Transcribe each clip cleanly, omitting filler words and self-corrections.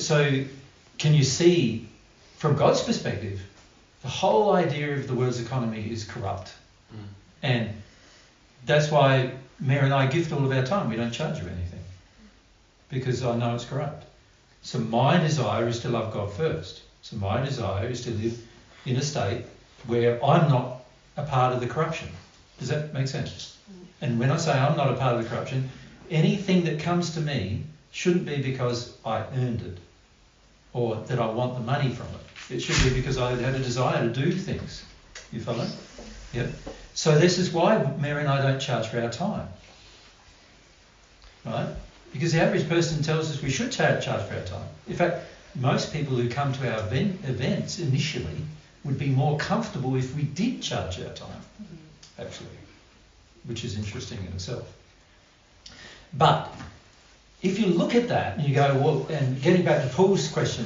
So can you see, from God's perspective, the whole idea of the world's economy is corrupt. And that's why Mary and I gift all of our time. We don't charge you anything, because I know it's corrupt. So my desire is to love God first. So my desire is to live in a state where I'm not a part of the corruption. Does that make sense? And when I say I'm not a part of the corruption, anything that comes to me shouldn't be because I earned it or that I want the money from it. It should be because I had a desire to do things. You follow? Yep. So this is why Mary and I don't charge for our time. Right? Because the average person tells us we should charge for our time. In fact, most people who come to our events initially would be more comfortable if we did charge our time, actually, which is interesting in itself. But if you look at that and you go, well, and getting back to Paul's question,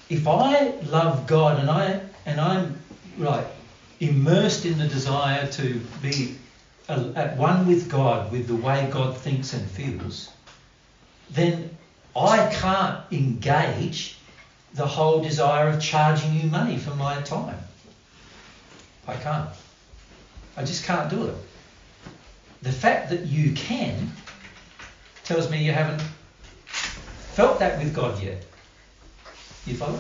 if I love God and I'm like immersed in the desire to be at one with God, with the way God thinks and feels, then I can't engage the whole desire of charging you money for my time. I can't. I just can't do it. The fact that you can tells me you haven't felt that with God yet. You follow?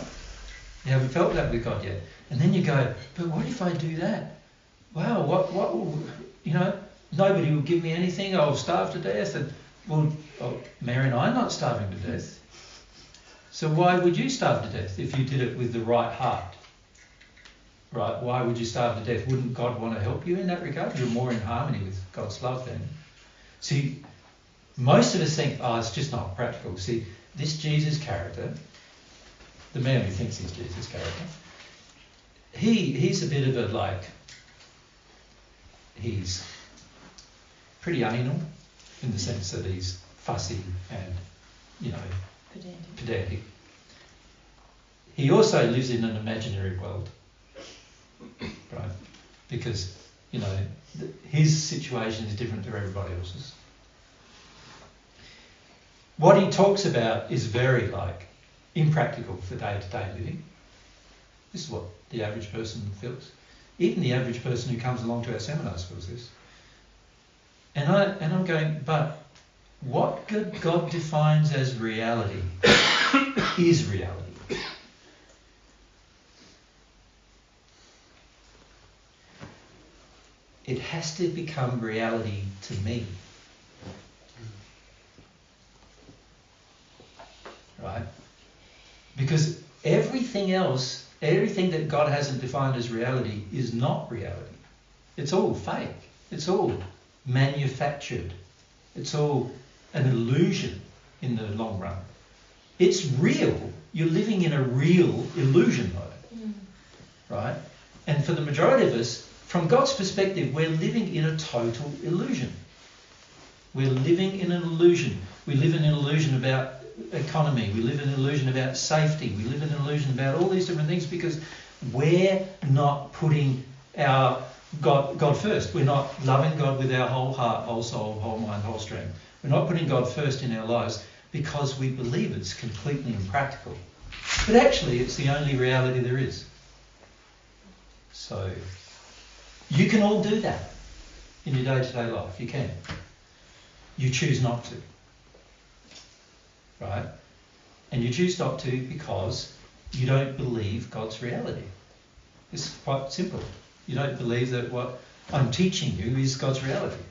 You haven't felt that with God yet. And then you go, but what if I do that? Wow, what you know, nobody will give me anything, I'll starve to death. And well, Mary and I are not starving to death. So why would you starve to death if you did it with the right heart? Right? Why would you starve to death? Wouldn't God want to help you in that regard? You're more in harmony with God's love then. See, most of us think, oh, it's just not practical. See, this Jesus character, the man who thinks he's Jesus character, he's a bit of a like, he's pretty anal in the sense that he's fussy and, you know, pedantic. He also lives in an imaginary world, right? Because, you know, his situation is different to everybody else's. What he talks about is very, like, impractical for day-to-day living. This is what the average person feels. Even the average person who comes along to our seminars feels this. And I'm going, but what God defines as reality is reality. It has to become reality to me. Right? Because everything else, everything that God hasn't defined as reality is not reality. It's all fake. It's all manufactured. It's all an illusion in the long run. It's real. You're living in a real illusion though. Right? And for the majority of us, from God's perspective, we're living in a total illusion. We're living in an illusion. We live in an illusion about economy. We live in an illusion about safety. We live in an illusion about all these different things because we're not putting our God first. We're not loving God with our whole heart, whole soul, whole mind, whole strength. We're not putting God first in our lives because we believe it's completely impractical. But actually, it's the only reality there is. So you can all do that in your day-to-day life. You can. You choose not to. Right? And you choose not to because you don't believe God's reality. It's quite simple. You don't believe that what I'm teaching you is God's reality.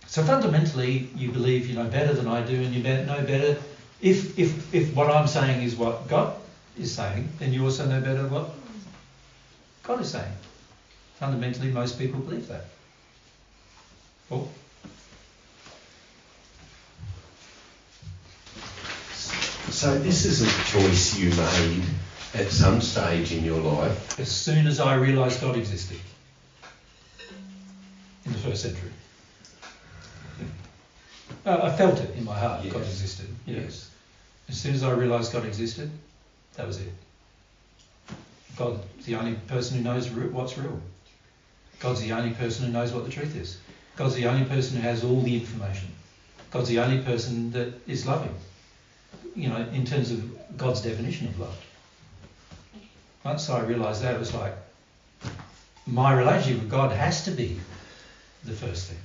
So fundamentally, you believe you know better than I do, and you know better. If what I'm saying is what God is saying, then you also know better what God is saying. Fundamentally, most people believe that. Well, so this is a choice you made at some stage in your life. As soon as I realised God existed in the first century. I felt it in my heart, yes. God existed. Yes. As soon as I realised God existed, that was it. God's the only person who knows what's real. God's the only person who knows what the truth is. God's the only person who has all the information. God's the only person that is loving. in terms of God's definition of love. Once I realised that, it was like, my relationship with God has to be the first thing.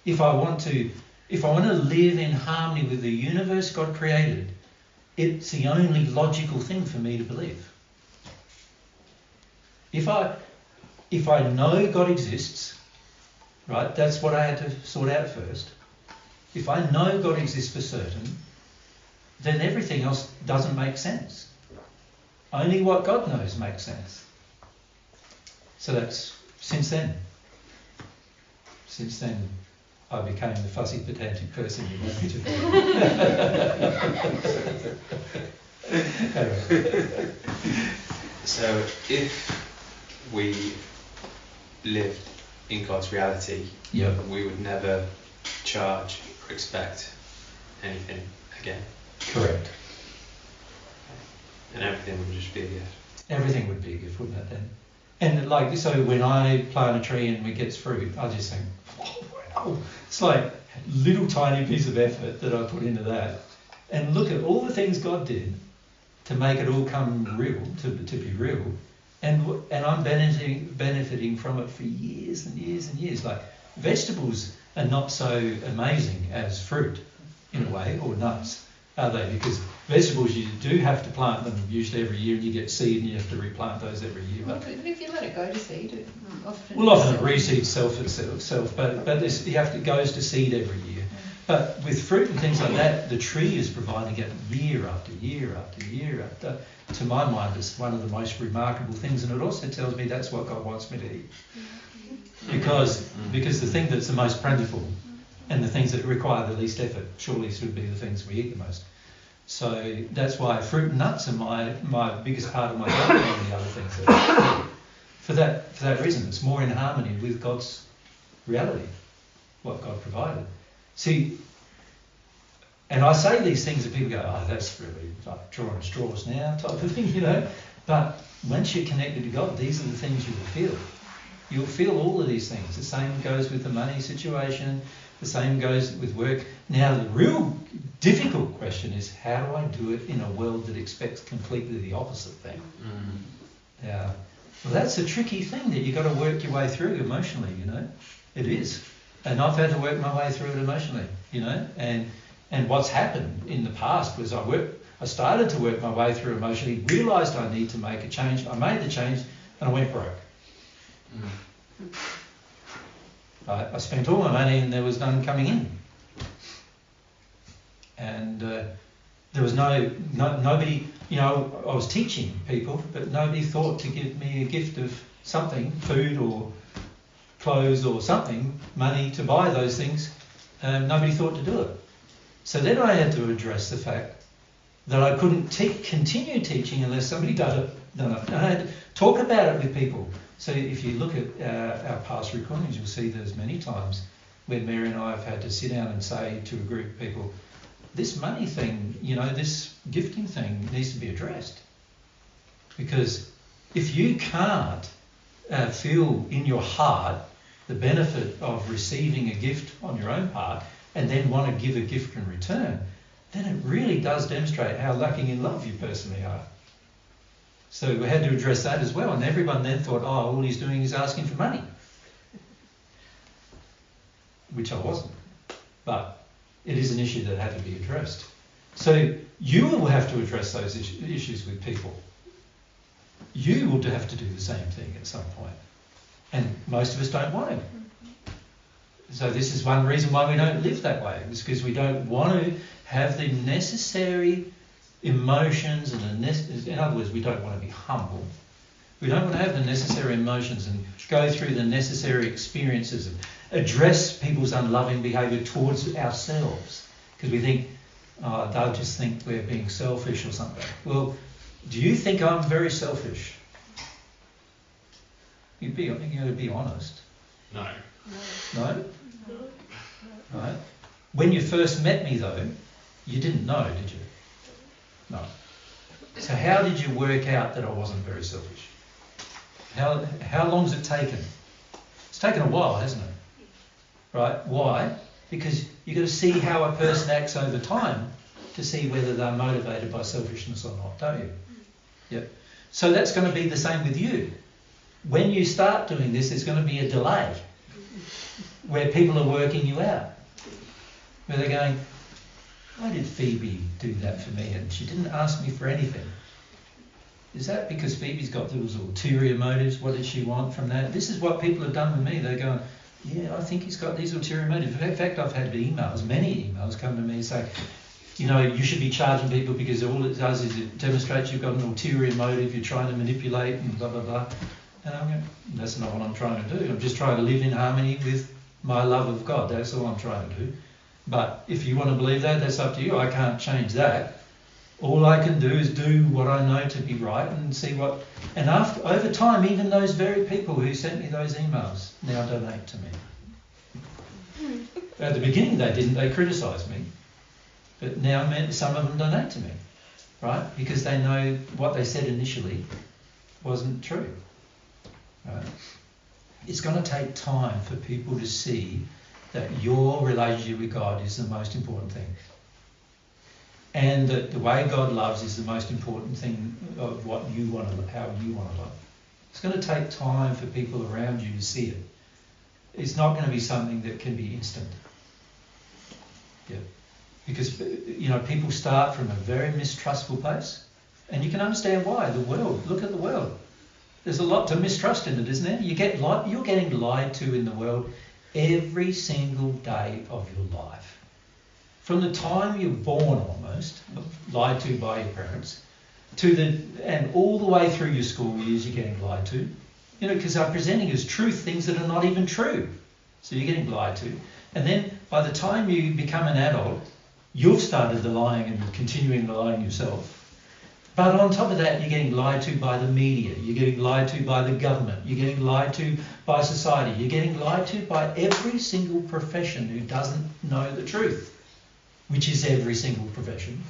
If I want to live in harmony with the universe God created, it's the only logical thing for me to believe. If I know God exists, right, that's what I had to sort out first. If I know God exists for certain, then everything else doesn't make sense. Only what God knows makes sense. So that's since then I became the fussy, pedantic person you want me to be. So if we lived in God's reality, Yep. we would never charge or expect anything again. Correct. And everything would just be a gift. Everything would be a gift, wouldn't it then? And like, so when I plant a tree and it gets fruit, I just think, oh wow, it's like a little tiny piece of effort that I put into that. And look at all the things God did to make it all come real, to be real. And I'm benefiting from it for years and years and years. Like, vegetables are not so amazing as fruit in a way, or nuts, are they? Because vegetables, you do have to plant them usually every year, and you get seed and you have to replant those every year. Well, but if you let it go to seed, it often... Well, often it reseeds itself, but it goes to seed every year. But with fruit and things like that, the tree is providing it year after year after year after. To my mind, it's one of the most remarkable things, and it also tells me that's what God wants me to eat. Because the thing that's the most plentiful and the things that require the least effort surely should be the things we eat the most. So that's why fruit and nuts are my biggest part of my diet than the other things. For that reason, it's more in harmony with God's reality, what God provided. See, and I say these things and people go, oh, that's really like drawing straws now type of thing, But once you're connected to God, these are the things you will feel. You'll feel all of these things. The same goes with the money situation. The same goes with work. Now, the real difficult question is, how do I do it in a world that expects completely the opposite thing? Yeah. Well, that's a tricky thing that you've got to work your way through emotionally, It is. And I've had to work my way through it emotionally, And what's happened in the past was I started to work my way through emotionally, realised I need to make a change. I made the change and I went broke. I spent all my money and there was none coming in. And there was nobody, I was teaching people, but nobody thought to give me a gift of something, food or clothes or something, money to buy those things. Nobody thought to do it. So then I had to address the fact that I couldn't continue teaching unless somebody done it. I had to talk about it with people. So if you look at our past recordings, you'll see there's many times when Mary and I have had to sit down and say to a group of people, this money thing, this gifting thing needs to be addressed. Because if you can't feel in your heart the benefit of receiving a gift on your own part and then want to give a gift in return, then it really does demonstrate how lacking in love you personally are. So we had to address that as well, and everyone then thought, all he's doing is asking for money. Which I wasn't. But it is an issue that had to be addressed. So you will have to address those issues with people. You will have to do the same thing at some point. And most of us don't want to. So this is one reason why we don't live that way. It's because we don't want to have the necessary emotions and in other words, we don't want to be humble. We don't want to have the necessary emotions and go through the necessary experiences and address people's unloving behaviour towards ourselves because we think, they'll just think we're being selfish or something. Well, do you think I'm very selfish? You've got to be honest. No. No? Right. When you first met me, though, you didn't know, did you? No. So how did you work out that I wasn't very selfish? How long's it taken? It's taken a while, hasn't it? Right? Why? Because you've got to see how a person acts over time look to see whether they're motivated by selfishness or not, don't you? Yep. So that's going to be the same with you. When you start doing this, there's going to be a delay where people are working you out. Where they're going, why did Phoebe do that for me and she didn't ask me for anything? Is that because Phoebe's got those ulterior motives? What did she want from that? This is what people have done with me. They're going, yeah, I think he's got these ulterior motives. In fact, I've had emails, many emails come to me saying, you know, you should be charging people because all it does is it demonstrates you've got an ulterior motive, you're trying to manipulate and blah, blah, blah. And I'm going, that's not what I'm trying to do. I'm just trying to live in harmony with my love of God. That's all I'm trying to do. But if you want to believe that, that's up to you. I can't change that. All I can do is do what I know to be right and see what... And over time, even those very people who sent me those emails now donate to me. At the beginning they didn't, they criticised me. But now some of them donate to me, right? Because they know what they said initially wasn't true. Right? It's going to take time for people to see that your relationship with God is the most important thing. And that the way God loves is the most important thing of what you want to, how you want to love. It's going to take time for people around you to see it. It's not going to be something that can be instant. Yeah. Because, you know, people start from a very mistrustful place. And you can understand why. The world, look at the world. There's a lot to mistrust in it, isn't there? You're getting lied to in the world every single day of your life. From the time you're born almost, lied to by your parents, and all the way through your school years you're getting lied to. You know, because they're presenting as truth things that are not even true. So you're getting lied to. And then by the time you become an adult, you've started the lying and continuing the lying yourself. But on top of that, you're getting lied to by the media. You're getting lied to by the government. You're getting lied to by society. You're getting lied to by every single profession who doesn't know the truth, which is every single profession.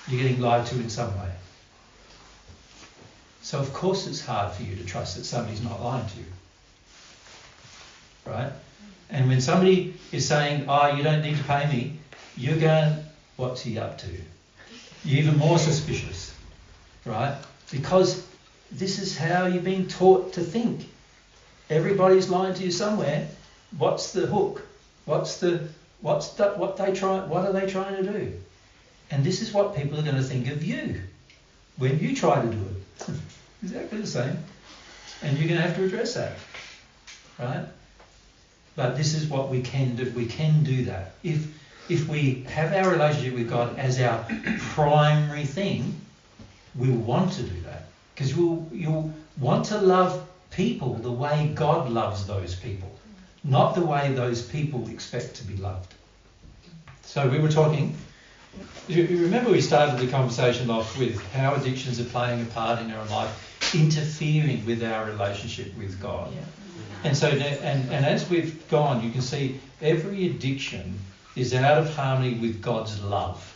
You're getting lied to in some way. So of course it's hard for you to trust that somebody's not lying to you. Right? And when somebody is saying, oh, you don't need to pay me, you're going, what's he up to? You're even more suspicious. Right? Because this is how you've been taught to think. Everybody's lying to you somewhere. What's the hook? What are they trying to do? And this is what people are going to think of you when you try to do it. Exactly the same. And you're going to have to address that. Right? But this is what we can do. We can do that. If we have our relationship with God as our primary thing, we'll want to do that. Because you'll want to love people the way God loves those people, not the way those people expect to be loved. So we were talking, you remember we started the conversation off with how addictions are playing a part in our life, interfering with our relationship with God. Yeah. And so, and as we've gone, you can see every addiction is out of harmony with God's love.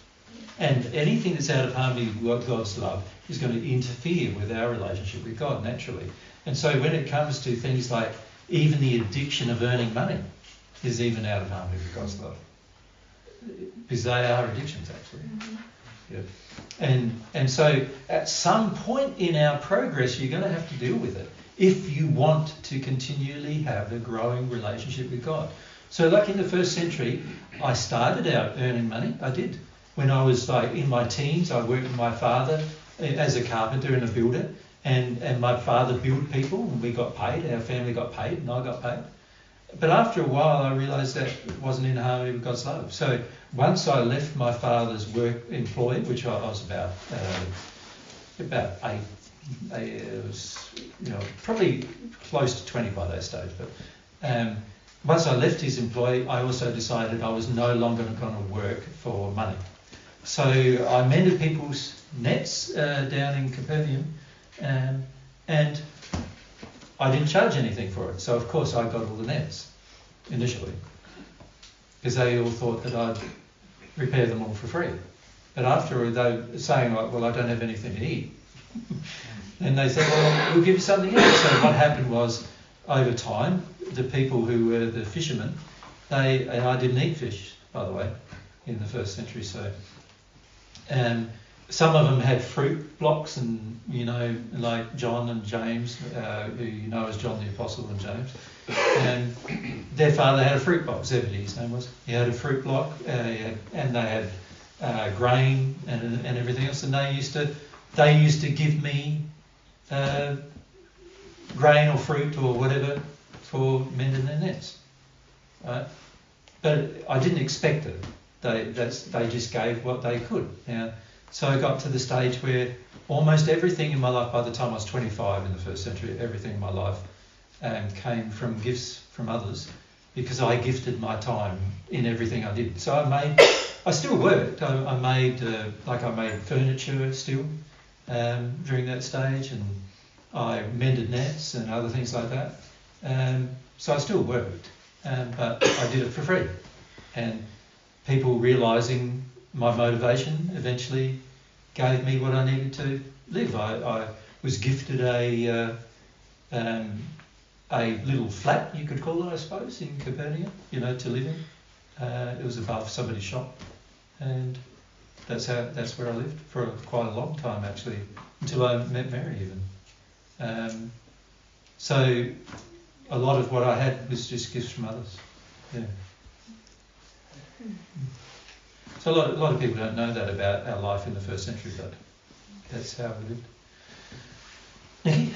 And anything that's out of harmony with God's love is going to interfere with our relationship with God, naturally. And so when it comes to things like even the addiction of earning money is even out of harmony with God's love. Because they are addictions, actually. Mm-hmm. Yeah. And so at some point in our progress, you're going to have to deal with it if you want to continually have a growing relationship with God. So like in the first century, I started out earning money. I did. When I was like in my teens, I worked with my father as a carpenter and a builder. And my father built people and we got paid. Our family got paid and I got paid. But after a while, I realised that it wasn't in harmony with God's love. So once I left my father's work employ, which I was about 8, it was, probably close to 20 by that stage. But once I left his employ, I also decided I was no longer going to work for money. So I mended people's nets down in Capernaum, and I didn't charge anything for it. So of course I got all the nets initially, because they all thought that I'd repair them all for free. But after they were saying, well, I don't have anything to eat, then they said, well, we'll give you something else. So what happened was, over time, the people who were the fishermen, and I didn't eat fish, by the way, in the first century. So Some of them had fruit blocks, and like John and James, who you know as John the Apostle and James, and their father had a fruit block. Zebedee, his name was. He had a fruit block, and they had grain and everything else, and they used to give me grain or fruit or whatever for mending their nets. Right? But I didn't expect it. They just gave what they could. So I got to the stage where almost everything in my life, by the time I was 25 in the first century, everything in my life came from gifts from others, because I gifted my time in everything I did. So I still worked. I made furniture still during that stage, and I mended nets and other things like that. So I still worked, but I did it for free. And people realising my motivation eventually gave me what I needed to live. I was gifted a little flat, you could call it, I suppose, in Capernaum, to live in. It was above somebody's shop, and that's where I lived for quite a long time, actually, until I met Mary even. So a lot of what I had was just gifts from others. Yeah. So a lot of people don't know that about our life in the first century, but that's how we lived. Nikki?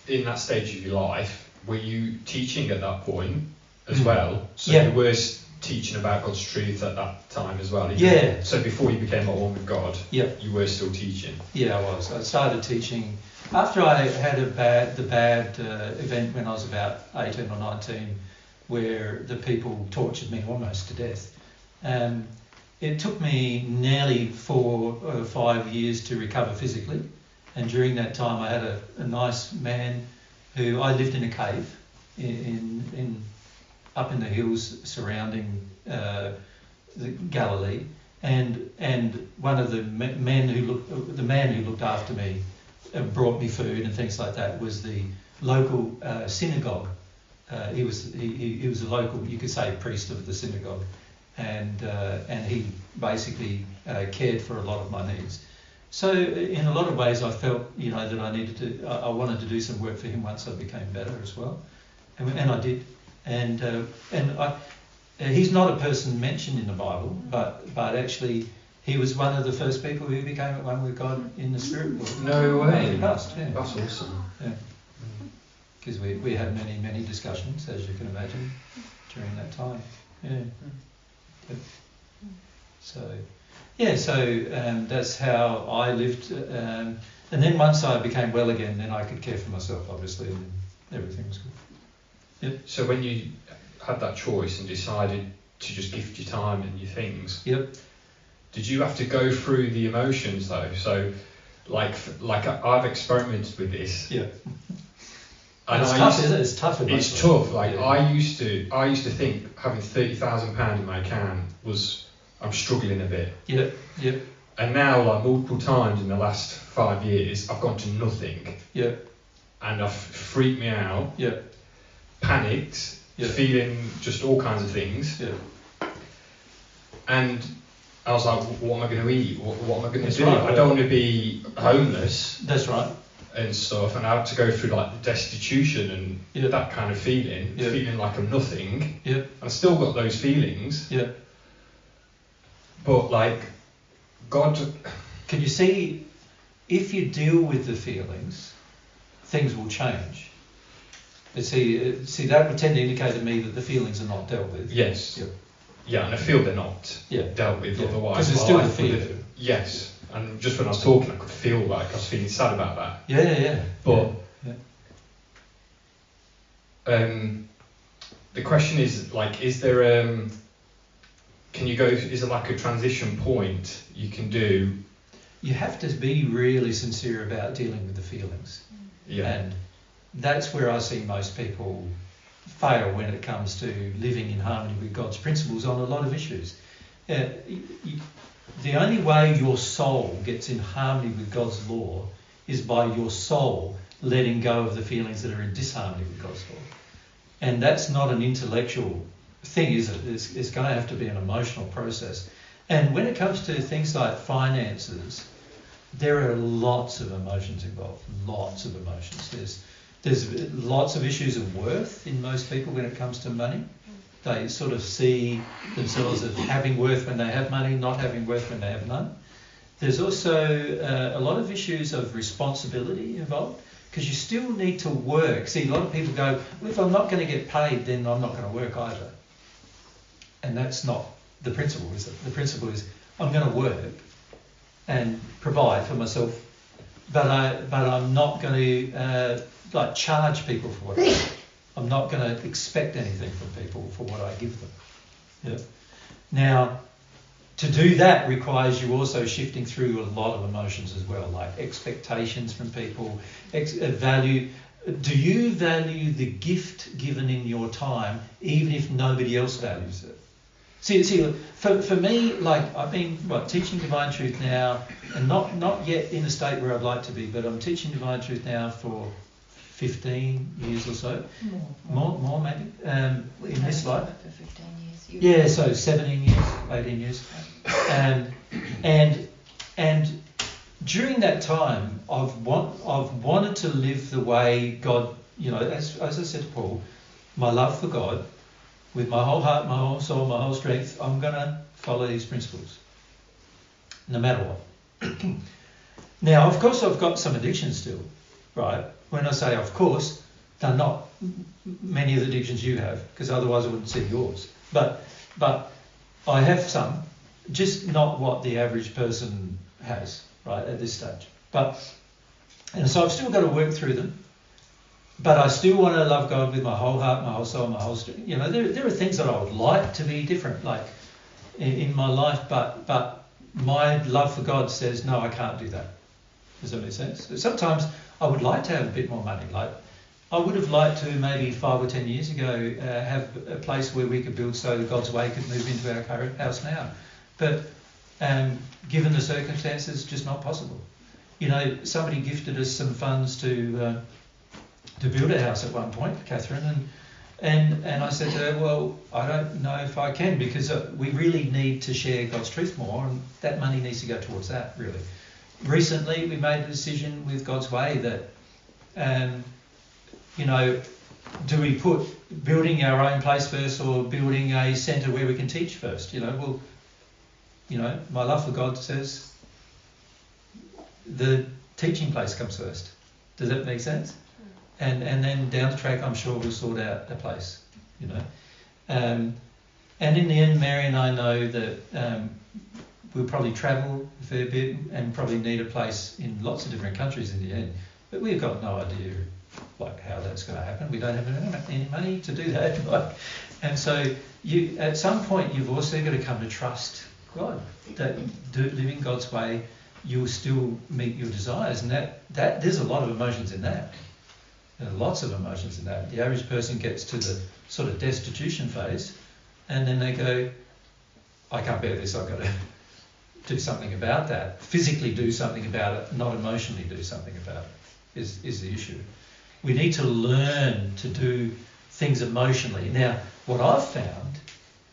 In that stage of your life, were you teaching at that point as well? So Yeah. you were teaching about God's truth at that time as well? Yeah. So before you became at one with God, Yeah. you were still teaching? Yeah, I was. I started teaching after I had the bad event when I was about 18 or 19, where the people tortured me almost to death. It took me nearly 4 or 5 years to recover physically, and during that time I had a nice man who I lived in a cave up in the hills surrounding the Galilee, and one of the men who looked after me brought me food and things like that was the local synagogue. He was a local, you could say, priest of the synagogue, and he basically cared for a lot of my needs. So in a lot of ways, I felt that I wanted to do some work for him once I became better as well, and I did. And he's not a person mentioned in the Bible, but actually he was one of the first people who became at one with God in the spirit world. No way. Past, yeah. That's awesome. Yeah. Because we had many discussions, as you can imagine, during that time. Yeah. So that's how I lived. And then once I became well again, then I could care for myself, obviously, and everything was good. Yep. So when you had that choice and decided to just gift your time and your things, Yep. did you have to go through the emotions though? So like I've experimented with this. Yeah. And It's tough, isn't it? It's tough. It's tough. Like yeah. I used to think having £30,000 in my account I'm struggling a bit. Yeah. Yeah. And now, like multiple times in the last 5 years, I've gone to nothing. Yeah. And I've freaked me out. Yeah. Panicked. Yeah. Feeling just all kinds of things. Yeah. And I was like, what am I going to eat? What am I going to do? Right, I don't want to be homeless. That's right. And stuff, and I had to go through like the destitution and that kind of feeling, feeling like I'm nothing. Yeah. I still got those feelings. Yeah. But like, God. Can you see, if you deal with the feelings, things will change. But see, that would tend to indicate to me that the feelings are not dealt with. Yes. Yeah. Yeah, and I feel they're not dealt with otherwise. Because there's still the feeling. Yes. And just when I was talking, I could feel like I was feeling sad about that. Yeah. But the question is like, is there is there like a transition point you can do? You have to be really sincere about dealing with the feelings. Yeah. And that's where I see most people fail when it comes to living in harmony with God's principles on a lot of issues. The only way your soul gets in harmony with God's law is by your soul letting go of the feelings that are in disharmony with God's law. And that's not an intellectual thing, is it? It's going to have to be an emotional process. And when it comes to things like finances, there are lots of emotions involved. Lots of emotions. There's lots of issues of worth in most people when it comes to money. They sort of see themselves as having worth when they have money, not having worth when they have none. There's also a lot of issues of responsibility involved, because you still need to work. See, a lot of people go, well, if I'm not going to get paid, then I'm not going to work either. And that's not the principle, is it? The principle is I'm going to work and provide for myself, but I'm not going to like charge people for what I do. I'm not going to expect anything from people for what I give them. Yeah. Now, to do that requires you also shifting through a lot of emotions as well, like expectations from people, value. Do you value the gift given in your time, even if nobody else values it? See, for me, like I've been teaching Divine Truth now, and not yet in a state where I'd like to be, but I'm teaching Divine Truth now for 15 years or so, more maybe, in this life. For 15 years. Yeah, so 17 years, 18 years, and during that time, I've wanted to live the way God, as I said to Paul, my love for God. With my whole heart, my whole soul, my whole strength, I'm going to follow these principles, no matter what. Now, of course, I've got some addictions still, right? When I say of course, they're not many of the addictions you have, because otherwise I wouldn't see yours. But I have some, just not what the average person has, right, at this stage. And so I've still got to work through them. But I still want to love God with my whole heart, my whole soul, my whole strength. There are things that I would like to be different, like in my life, but my love for God says, no, I can't do that. Does that make sense? Sometimes I would like to have a bit more money. Like I would have liked to maybe 5 or 10 years ago have a place where we could build so that God's Way could move into our current house now. But given the circumstances, just not possible. Somebody gifted us some funds to build a house at one point, Catherine, and I said to her, well, I don't know if I can, because we really need to share God's truth more, and that money needs to go towards that, really. Recently, we made a decision with God's Way that, do we put building our own place first or building a centre where we can teach first? My love for God says the teaching place comes first. Does that make sense? And then down the track, I'm sure we'll sort out a place, And in the end, Mary and I know that we'll probably travel a fair bit and probably need a place in lots of different countries in the end. But we've got no idea, how that's going to happen. We don't have any money to do that. And so at some point, you've also got to come to trust God, that living God's way, you'll still meet your desires. And that there's a lot of emotions in that. There are lots of emotions in that. The average person gets to the sort of destitution phase, and then they go, I can't bear this, I've got to do something about that. Physically do something about it, not emotionally do something about it, is the issue. We need to learn to do things emotionally. Now, what I've found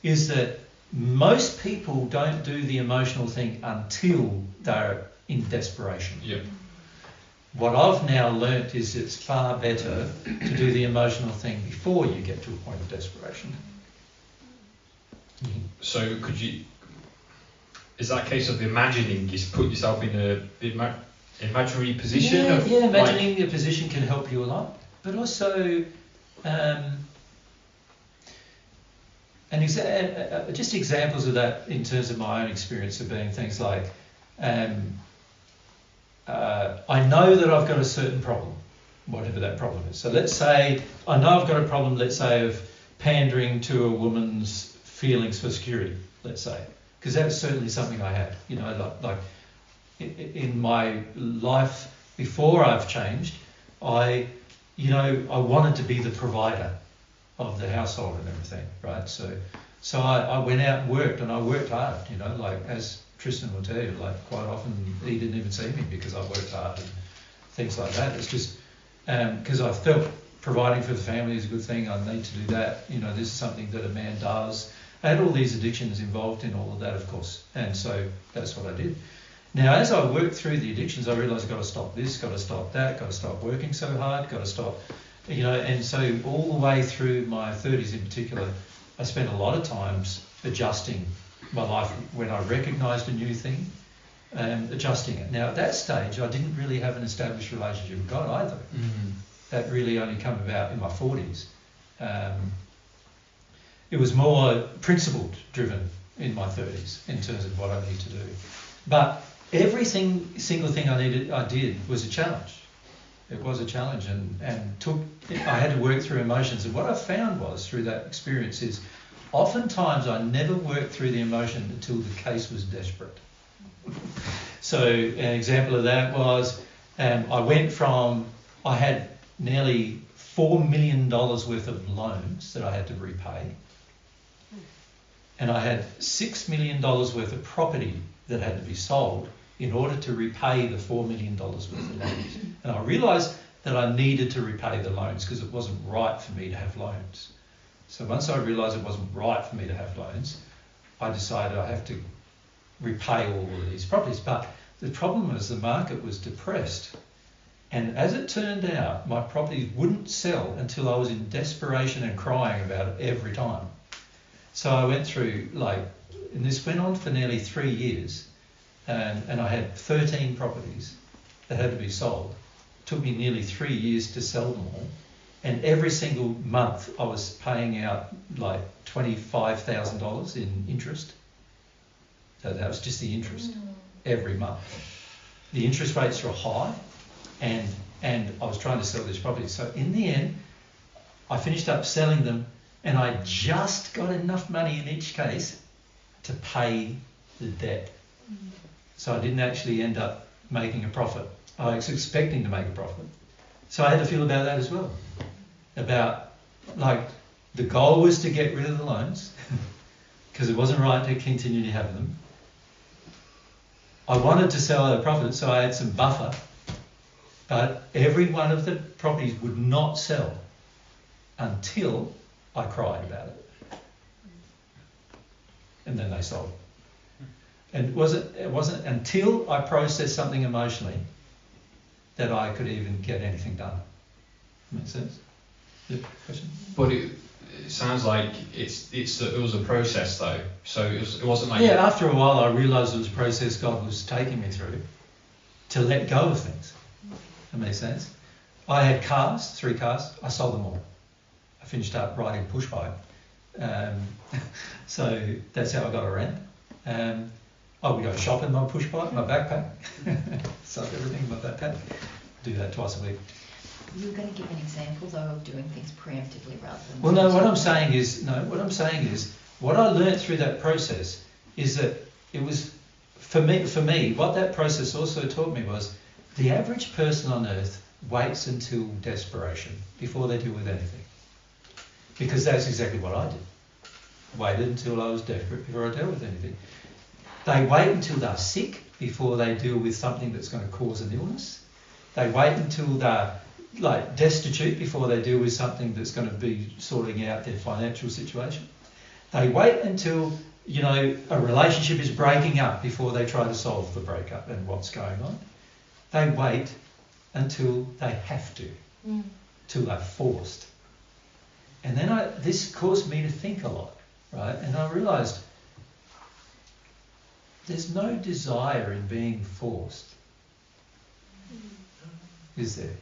is that most people don't do the emotional thing until they're in desperation. Yeah. What I've now learnt is it's far better to do the emotional thing before you get to a point of desperation. So is that a case of imagining, just put yourself in a imaginary position? Yeah, imagining a position can help you a lot. But also, just examples of that in terms of my own experience have been things like, I know that I've got a certain problem, whatever that problem is. So let's say, I know I've got a problem, let's say, of pandering to a woman's feelings for security, let's say. Because that's certainly something I had, like in my life before I've changed, I wanted to be the provider of the household and everything, right? So I went out and worked, and I worked hard, as Tristan will tell you, quite often he didn't even see me because I worked hard and things like that. It's just because I felt providing for the family is a good thing. I need to do that. This is something that a man does. I had all these addictions involved in all of that, of course, and so that's what I did. Now, as I worked through the addictions, I realised I've got to stop this, got to stop that, got to stop working so hard, got to stop, and so all the way through my 30s in particular, I spent a lot of times adjusting my life when I recognised a new thing, adjusting it. Now, at that stage, I didn't really have an established relationship with God either. Mm. That really only came about in my 40s. It was more principled driven in my 30s in terms of what I need to do. But every single thing I did was a challenge. It was a challenge, and I had to work through emotions. And what I found was through that experience is oftentimes I never worked through the emotion until the case was desperate. So an example of that was I had nearly $4 million worth of loans that I had to repay. And I had $6 million worth of property that had to be sold in order to repay the $4 million worth of loans. And I realised that I needed to repay the loans because it wasn't right for me to have loans. So once I realised it wasn't right for me to have loans, I decided I have to repay all of these properties. But the problem was the market was depressed. And as it turned out, my properties wouldn't sell until I was in desperation and crying about it every time. So I went through and this went on for nearly 3 years, and I had 13 properties that had to be sold. It took me nearly 3 years to sell them all, and every single month I was paying out $25,000 in interest. So that was just the interest every month. The interest rates were high, and I was trying to sell these properties. So in the end, I finished up selling them, and I just got enough money in each case to pay the debt. So I didn't actually end up making a profit. I was expecting to make a profit. So I had to feel about that as well. About, the goal was to get rid of the loans because it wasn't right to continue to have them. I wanted to sell at a profit, so I had some buffer. But every one of the properties would not sell until I cried about it. And then they sold. And it wasn't until I processed something emotionally that I could even get anything done. Make sense? Yeah, question? But it sounds like it was a process though. So it wasn't like... Yeah, after a while I realised it was a process God was taking me through to let go of things. That makes sense? I had cars, 3 cars, I sold them all. I finished up riding push bike. So that's how I got around. I would go shopping my push bike, my backpack. Sold everything in my backpack. Do that twice a week. You were going to give an example though of doing things preemptively rather than... Well, no, what I'm saying is what I learnt through that process is that it was, for me, what that process also taught me was the average person on earth waits until desperation before they deal with anything. Because that's exactly what I did. Waited until I was desperate before I dealt with anything. They wait until they're sick before they deal with something that's going to cause an illness. They wait until they're destitute before they deal with something that's going to be sorting out their financial situation. They wait until, a relationship is breaking up before they try to solve the breakup and what's going on. They wait until they have to, till they're forced. And then this caused me to think a lot, right? And I realised there's no desire in being forced, is there?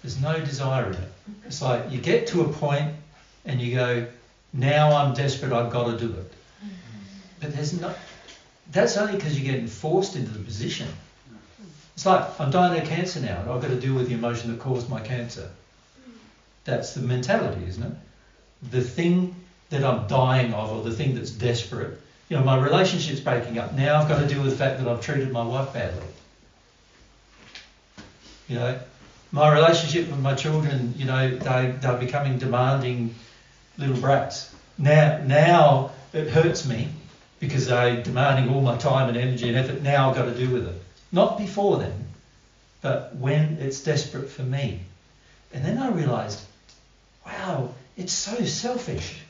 There's no desire in it. It's like you get to a point and you go, now I'm desperate, I've got to do it. But that's only because you're getting forced into the position. It's like, I'm dying of cancer now, and I've got to deal with the emotion that caused my cancer. That's the mentality, isn't it? The thing that I'm dying of, or the thing that's desperate, my relationship's breaking up. Now I've got to deal with the fact that I've treated my wife badly. My relationship with my children, they're becoming demanding little brats. Now it hurts me because they're demanding all my time and energy and effort. Now I've got to deal with it. Not before then. but when it's desperate for me. And then I realised, wow, it's so selfish.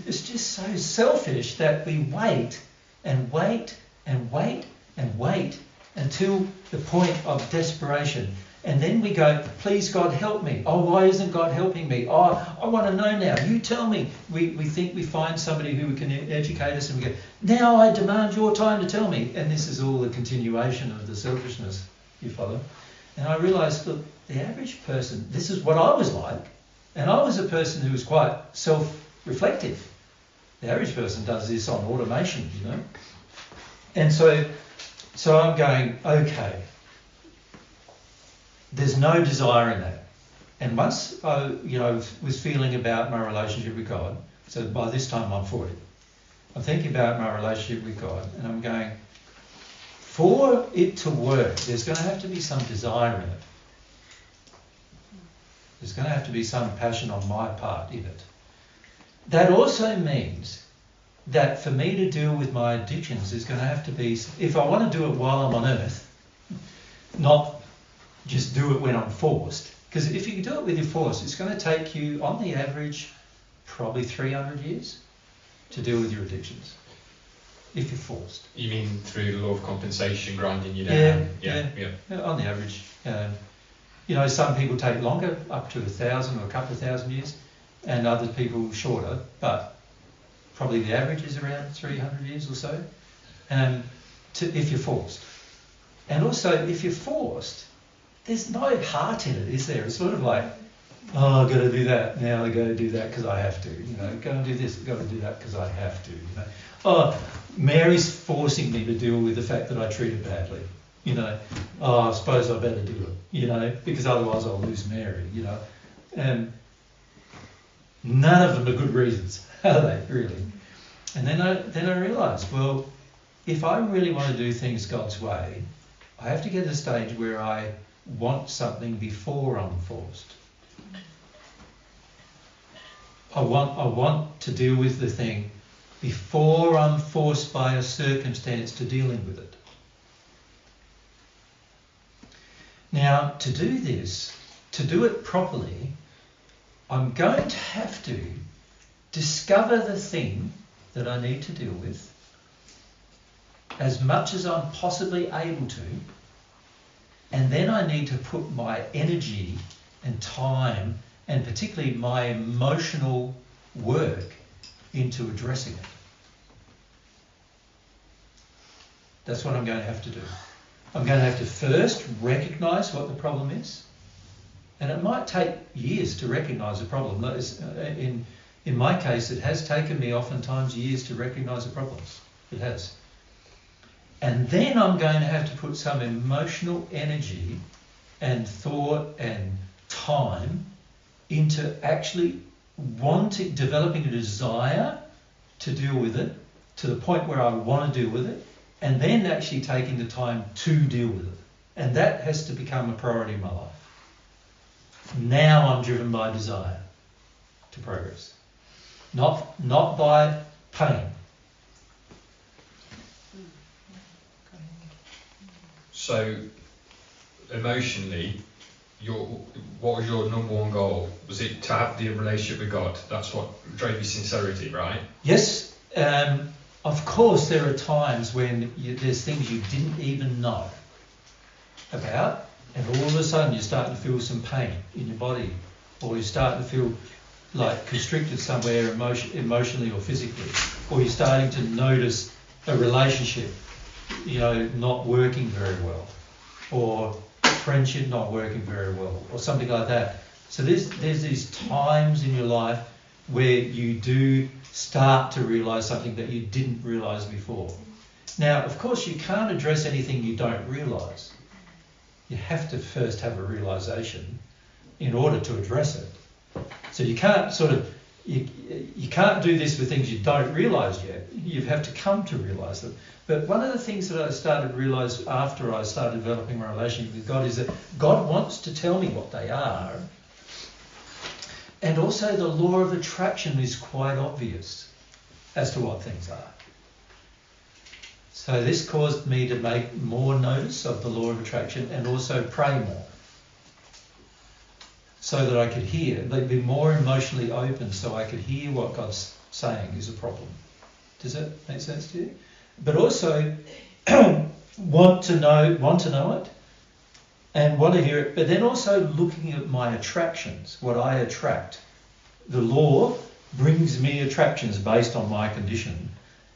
It's just so selfish that we wait and wait and wait and wait until the point of desperation. And then we go, please God help me. Oh, why isn't God helping me? Oh, I want to know now. You tell me. We think we find somebody who can educate us and we go, now I demand your time to tell me. And this is all a continuation of the selfishness, you follow? And I realised, look, the average person, this is what I was like. And I was a person who was quite self-reflective. The average person does this on automation, you know. And so I'm going, okay, there's no desire in that. And once I, was feeling about my relationship with God, so by this time I'm 40, I'm thinking about my relationship with God, and I'm going, for it to work, there's going to have to be some desire in it. There's going to have to be some passion on my part in it. That also means that for me to deal with my addictions, there's going to have to be, if I want to do it while I'm on earth, not just do it when I'm forced. Because if you do it with your force, it's going to take you, on the average, probably 300 years to deal with your addictions, if you're forced. You mean through the law of compensation, grinding you down? Yeah. On the average. Some people take longer, up to 1,000 or a couple of thousand years, and other people shorter, but probably the average is around 300 years or so, if you're forced. And also, if you're forced, there's no heart in it, is there? It's sort of like, oh, I've got to do that, now I've got to do that because I have to, go and do this, I've got to do that because I have to, Oh, Mary's forcing me to deal with the fact that I treat her badly, oh, I suppose I better do it, because otherwise I'll lose Mary, and none of them are good reasons, are they, really? And then I realised, well, if I really want to do things God's way, I have to get to a stage where I want something before I'm forced. I want to deal with the thing before I'm forced by a circumstance to dealing with it. Now, to do this, to do it properly, I'm going to have to discover the thing that I need to deal with as much as I'm possibly able to, and then I need to put my energy and time and particularly my emotional work into addressing it. That's what I'm going to have to do. I'm going to have to first recognise what the problem is, and it might take years to recognise a problem. In my case, it has taken me oftentimes years to recognise the problems. It has. And then I'm going to have to put some emotional energy and thought and time into actually developing a desire to deal with it to the point where I want to deal with it, and then actually taking the time to deal with it. And that has to become a priority in my life. Now I'm driven by desire to progress, not by pain. So, emotionally, what was your number one goal? Was it to have the relationship with God? That's what drove your sincerity, right? Yes. Of course, there are times when there's things you didn't even know about, and all of a sudden you start to feel some pain in your body, or you start to feel like constricted somewhere emotionally or physically, or you're starting to notice a relationship not working very well, or friendship not working very well, or something like that. So there's these times in your life where you do start to realise something that you didn't realise before. Now, of course, you can't address anything you don't realise. You have to first have a realisation in order to address it. So you can't you can't do this with things you don't realise yet. You have to come to realise them. But one of the things that I started to realise after I started developing my relationship with God is that God wants to tell me what they are. And also the law of attraction is quite obvious as to what things are. So this caused me to make more notice of the law of attraction and also pray more, so that I could hear, be more emotionally open, so I could hear what God's saying is a problem. Does that make sense to you? But also want to know it and want to hear it, but then also looking at my attractions, what I attract. The law brings me attractions based on my condition,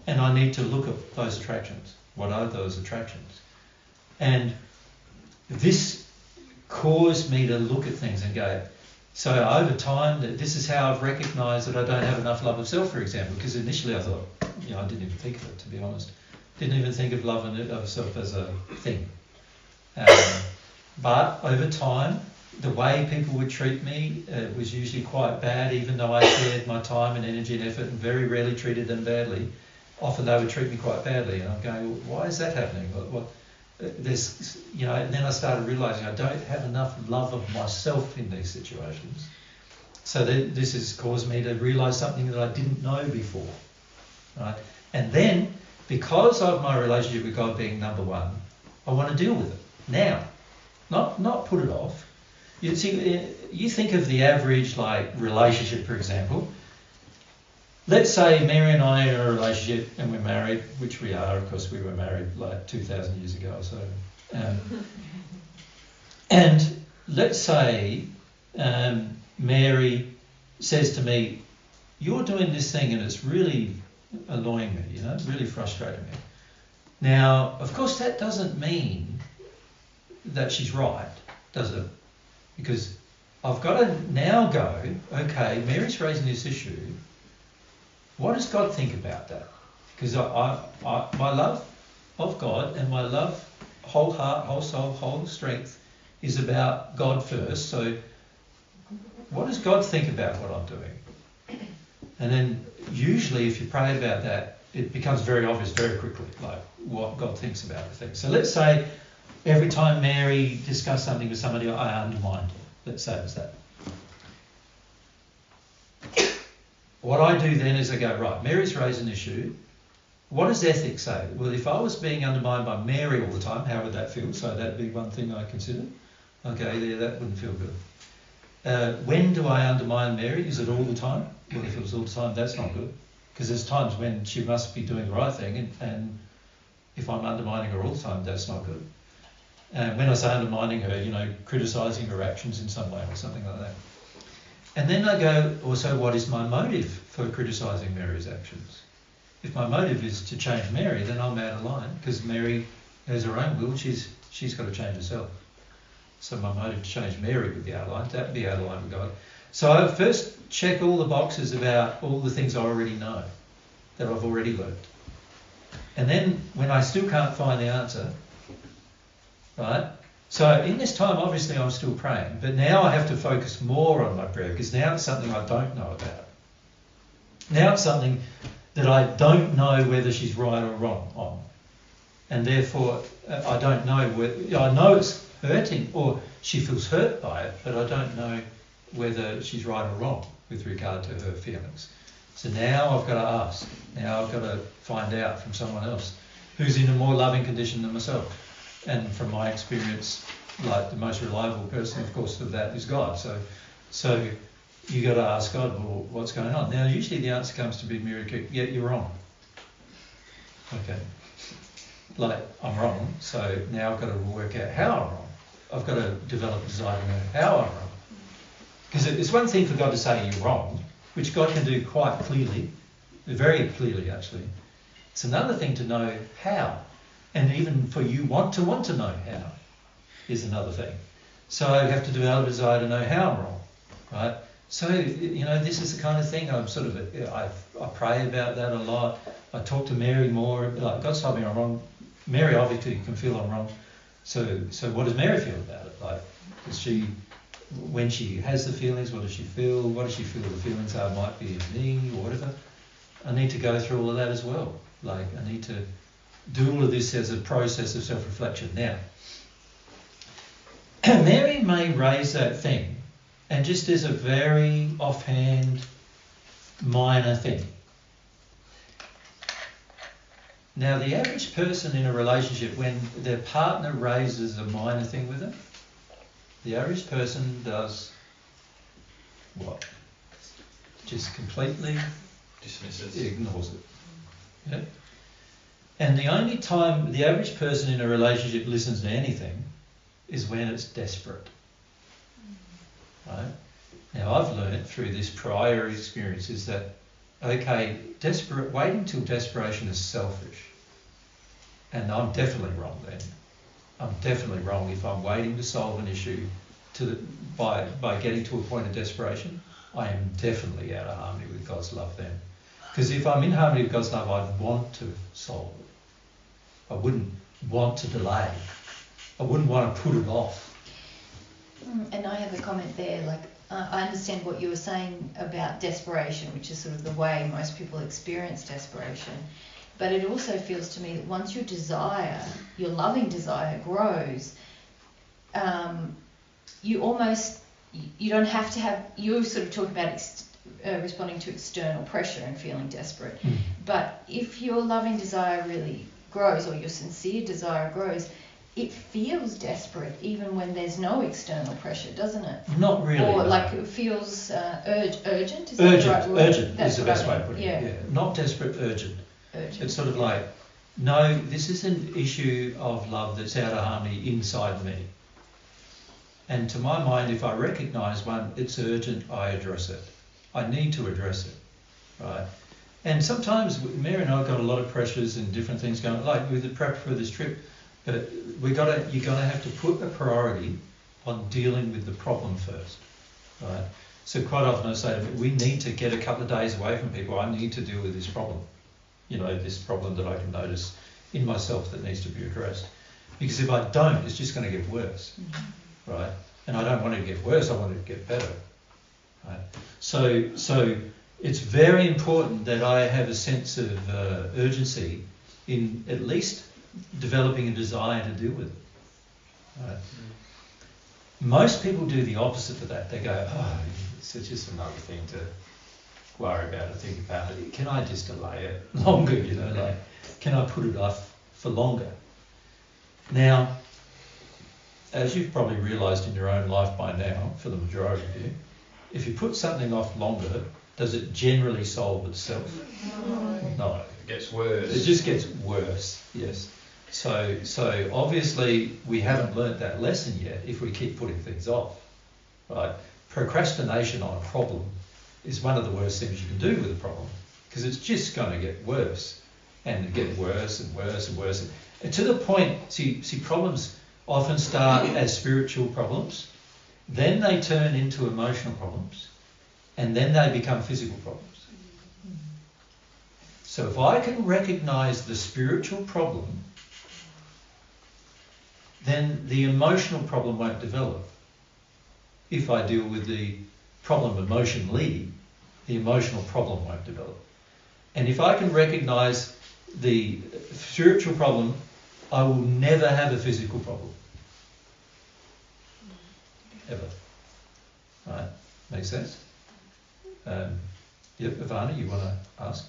and I need to look at those attractions. What are those attractions? And this caused me to look at things and go, so over time, this is how I've recognised that I don't have enough love of self, for example, because initially I thought, I didn't even think of it, to be honest. Didn't even think of love of self as a thing. But over time, the way people would treat me was usually quite bad, even though I shared my time and energy and effort and very rarely treated them badly. Often they would treat me quite badly, and I'm going, well, why is that happening? And then I started realising I don't have enough love of myself in these situations. So this has caused me to realise something that I didn't know before, right? And then, because of my relationship with God being number one, I want to deal with it now, not put it off. You see, you think of the average relationship, for example. Let's say Mary and I are in a relationship and we're married, which we are, of course. We were married 2,000 years ago or so. And let's say Mary says to me, "You're doing this thing and it's really annoying me, really frustrating me." Now, of course, that doesn't mean that she's right, does it? Because I've got to now go, okay, Mary's raising this issue. What does God think about that? Because my love of God and my love, whole heart, whole soul, whole strength, is about God first. So what does God think about what I'm doing? And then usually if you pray about that, it becomes very obvious very quickly, what God thinks about the thing. So let's say every time Mary discussed something with somebody, I undermined her. Let's say it's that. What I do then is I go, right, Mary's raised an issue. What does ethics say? Well, if I was being undermined by Mary all the time, how would that feel? So that'd be one thing I consider. Okay, that wouldn't feel good. When do I undermine Mary? Is it all the time? Well, if it was all the time, that's not good. Because there's times when she must be doing the right thing, and if I'm undermining her all the time, that's not good. And when I say undermining her, criticising her actions in some way or something like that. And then I go, also, what is my motive for criticising Mary's actions? If my motive is to change Mary, then I'm out of line, because Mary has her own will. She's got to change herself. So my motive to change Mary would be out of line. That would be out of line with God. So I first check all the boxes about all the things I already know, that I've already learned. And then when I still can't find the answer, right? So in this time, obviously, I'm still praying, but now I have to focus more on my prayer, because now it's something I don't know about. Now it's something that I don't know whether she's right or wrong on. And therefore, I don't know whether, I know it's hurting or she feels hurt by it, but I don't know whether she's right or wrong with regard to her feelings. So now I've got to ask. Now I've got to find out from someone else who's in a more loving condition than myself. And from my experience, the most reliable person, of course, of that is God. So you got to ask God, well, what's going on? Now, usually the answer comes to be Mary, yeah, you're wrong. Okay. I'm wrong, so now I've got to work out how I'm wrong. I've got to develop a desire to know how I'm wrong. Because it's one thing for God to say you're wrong, which God can do quite clearly, very clearly actually. It's another thing to know how. And even for you want to know how is another thing. So I have to develop a desire to know how I'm wrong, right? So, this is the kind of thing I'm I pray about that a lot. I talk to Mary more. God's told me I'm wrong. Mary obviously can feel I'm wrong. So what does Mary feel about it? Does she, when she has the feelings, what does she feel? What does she feel the feelings are? Might be in me or whatever. I need to go through all of that as well. I need to do all of this as a process of self-reflection. Now, Mary may raise that thing, and just as a very offhand, minor thing. Now, the average person in a relationship, when their partner raises a minor thing with them, the average person does what? Just completely Dismisses. ignores it. Yeah? And the only time the average person in a relationship listens to anything is when it's desperate. Right? Now, I've learned through this prior experience is that, okay, waiting till desperation is selfish. And I'm definitely wrong then. I'm definitely wrong if I'm waiting to solve an issue by getting to a point of desperation. I am definitely out of harmony with God's love then. Because if I'm in harmony with God's love, I'd want to solve it. I wouldn't want to delay. I wouldn't want to put it off. And I have a comment there, like, I understand what you were saying about desperation, which is sort of the way most people experience desperation. But it also feels to me that once your desire, your loving desire grows, you don't have to have, you sort of talk about responding to external pressure and feeling desperate. But if your loving desire really grows, or your sincere desire grows, it feels desperate even when there's no external pressure, doesn't it? Not really. Or no. like it feels urgent. Is Urgent. that the right word? Urgent That's is the what best I way mean. of putting Yeah. it. Yeah. Not desperate, urgent. Urgent. It's sort of like, no, this is an issue of love that's out of harmony inside me. And to my mind, if I recognise one, it's urgent, I address it. I need to address it, right? And sometimes Mary and I have got a lot of pressures and different things going, like with the prep for this trip. But you're gonna have to put a priority on dealing with the problem first, right? So quite often I say to them, we need to get a couple of days away from people. I need to deal with this problem, this problem that I can notice in myself that needs to be addressed. Because if I don't, it's just going to get worse, right? And I don't want it to get worse. I want it to get better, right? So it's very important that I have a sense of urgency in at least developing a desire to deal with it. Right? Most people do the opposite of that. They go, oh, it's just another thing to worry about or think about. Can I just delay it longer, like, can I put it off for longer? Now, as you've probably realised in your own life by now, for the majority of you, if you put something off longer, does it generally solve itself? No. It gets worse. It just gets worse, yes. So obviously we haven't learnt that lesson yet if we keep putting things off, right? Procrastination on a problem is one of the worst things you can do with a problem, because it's just going to get worse and get worse and worse and worse. And to the point, see problems often start as spiritual problems, then they turn into emotional problems, and then they become physical problems. So if I can recognise the spiritual problem, then the emotional problem won't develop. If I deal with the problem emotionally, the emotional problem won't develop. And if I can recognise the spiritual problem, I will never have a physical problem. Ever. Right? Make sense? Ivana, you want to ask?